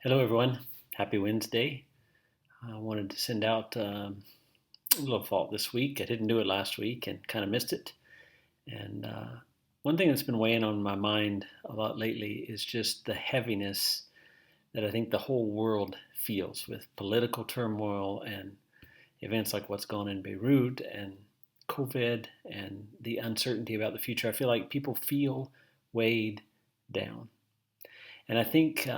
Hello, everyone. Happy Wednesday. I wanted to send out a little fault this week. I didn't do it last week and kind of missed it. And one thing that's been weighing on my mind a lot lately is just the heaviness that I think the whole world feels with political turmoil and events like what's gone in Beirut and COVID and the uncertainty about the future. I feel like people feel weighed down. And I think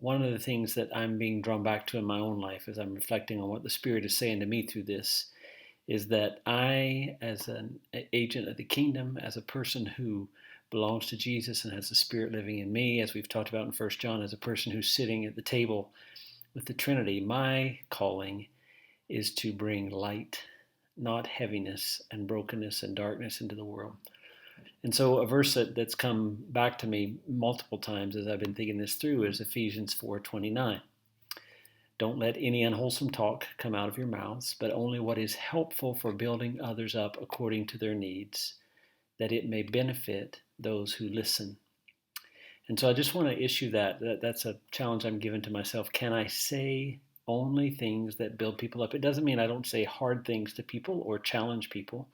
one of the things that I'm being drawn back to in my own life as I'm reflecting on what the Spirit is saying to me through this is that I, as an agent of the kingdom, as a person who belongs to Jesus and has the Spirit living in me, as we've talked about in 1 John, as a person who's sitting at the table with the Trinity, my calling is to bring light, not heaviness and brokenness and darkness into the world. And so a verse that's come back to me multiple times as I've been thinking this through is Ephesians 4:29. Don't let any unwholesome talk come out of your mouths, but only what is helpful for building others up according to their needs, that it may benefit those who listen. And so I just want to issue that's a challenge I'm giving to myself. Can I say only things that build people up? It doesn't mean I don't say hard things to people or challenge people.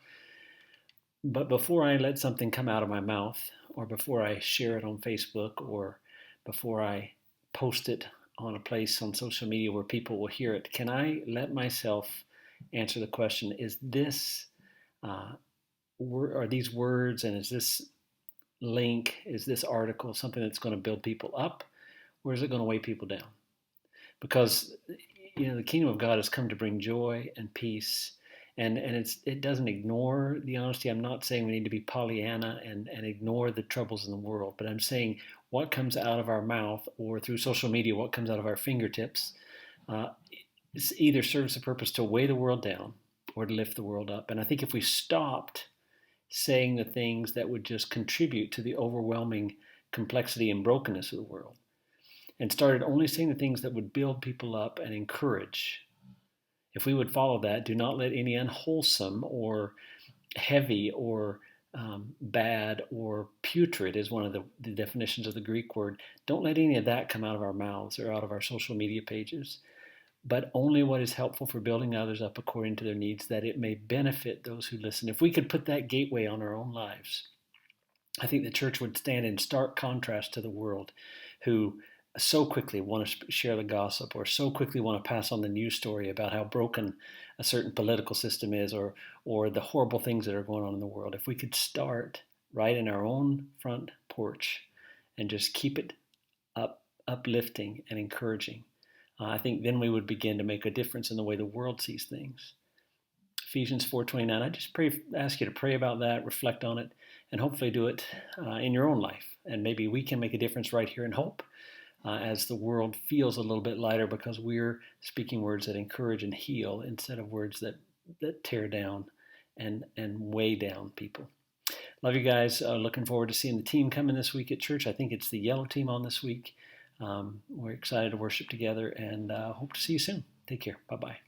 But before I let something come out of my mouth, or before I share it on Facebook, or before I post it on a place on social media where people will hear it, can I let myself answer the question, is this, are these words and is this link, is this article something that's going to build people up, or is it going to weigh people down? Because, the kingdom of God has come to bring joy and peace. And it doesn't ignore the honesty. I'm not saying we need to be Pollyanna and ignore the troubles in the world, but I'm saying what comes out of our mouth or through social media, what comes out of our fingertips, uh, either serves the purpose to weigh the world down or to lift the world up. And I think if we stopped saying the things that would just contribute to the overwhelming complexity and brokenness of the world and started only saying the things that would build people up and encourage, if we would follow that, do not let any unwholesome or heavy or bad or putrid is one of the definitions of the Greek word. Don't let any of that come out of our mouths or out of our social media pages, but only what is helpful for building others up according to their needs, that it may benefit those who listen. If we could put that gateway on our own lives, I think the church would stand in stark contrast to the world, who so quickly want to share the gossip or so quickly want to pass on the news story about how broken a certain political system is, or the horrible things that are going on in the world. If we could start right in our own front porch and just keep it uplifting and encouraging, I think then we would begin to make a difference in the way the world sees things. Ephesians 4:29. I just ask you to pray about that, reflect on it, and hopefully do it in your own life. And maybe we can make a difference right here in Hope as the world feels a little bit lighter because we're speaking words that encourage and heal instead of words that tear down and weigh down people. Love you guys. Looking forward to seeing the team coming this week at church. I think it's the yellow team on this week. We're excited to worship together and hope to see you soon. Take care. Bye-bye.